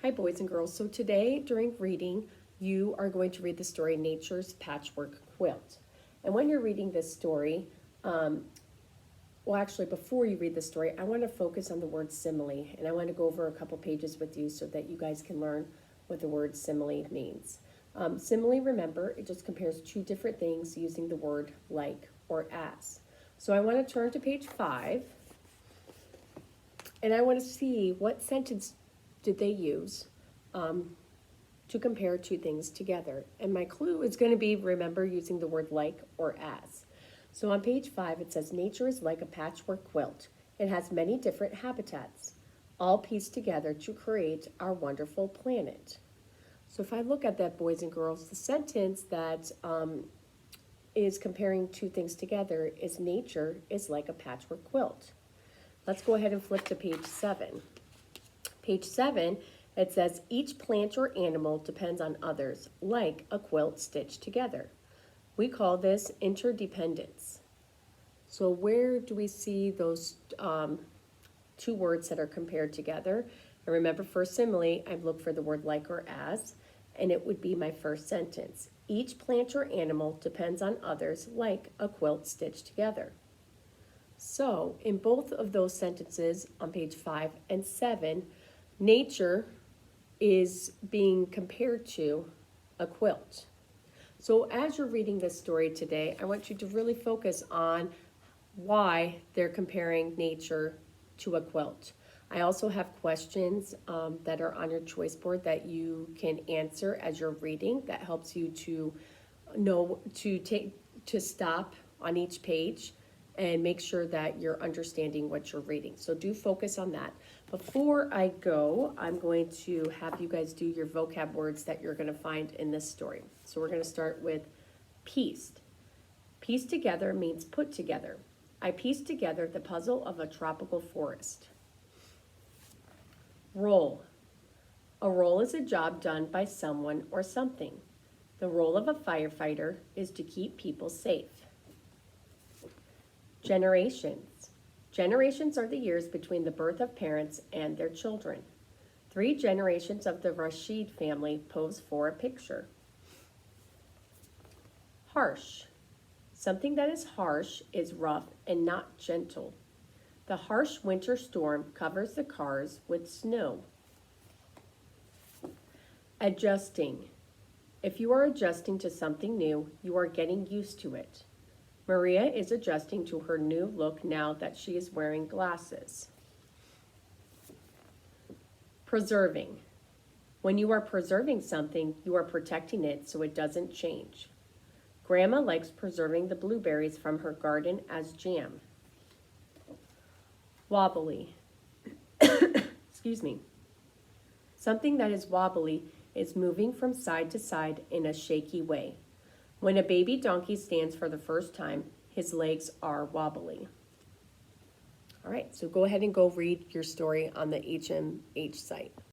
Hi, boys and girls. So today, during reading, you are going to read the story Nature's Patchwork Quilt. And when you're reading this story, actually, before you read the story, I want to focus on the word simile. And I want to go over a couple pages with you so that you guys can learn what the word simile means. Simile, remember, it just compares two different things using the word like or as. So I want to turn to page 5. And I want to see what sentence did they use to compare two things together. And my clue is going to be, remember, using the word like or as. So on page 5, it says, nature is like a patchwork quilt. It has many different habitats, all pieced together to create our wonderful planet. So if I look at that, boys and girls, the sentence that is comparing two things together is nature is like a patchwork quilt. Let's go ahead and flip to page 7. Page 7, it says, each plant or animal depends on others, like a quilt stitched together. We call this interdependence. So where do we see those two words that are compared together? And remember, for simile, I look for the word like or as, and it would be my first sentence. Each plant or animal depends on others, like a quilt stitched together. So in both of those sentences on page 5 and 7, nature is being compared to a quilt. So as you're reading this story today, I want you to really focus on why they're comparing nature to a quilt. I also have questions that are on your choice board that you can answer as you're reading. That helps you to know to stop on each page and make sure that you're understanding what you're reading. So do focus on that. Before I go, I'm going to have you guys do your vocab words that you're going to find in this story. So we're going to start with pieced. Pieced together means put together. I pieced together the puzzle of a tropical forest. Role. A role is a job done by someone or something. The role of a firefighter is to keep people safe. Generations. Generations are the years between the birth of parents and their children. 3 generations of the Rashid family pose for a picture. Harsh. Something that is harsh is rough and not gentle. The harsh winter storm covers the cars with snow. Adjusting. If you are adjusting to something new, you are getting used to it. Maria is adjusting to her new look now that she is wearing glasses. Preserving. When you are preserving something, you are protecting it so it doesn't change. Grandma likes preserving the blueberries from her garden as jam. Wobbly. Excuse me. Something that is wobbly is moving from side to side in a shaky way. When a baby donkey stands for the first time, his legs are wobbly. All right, so go ahead and go read your story on the HMH site.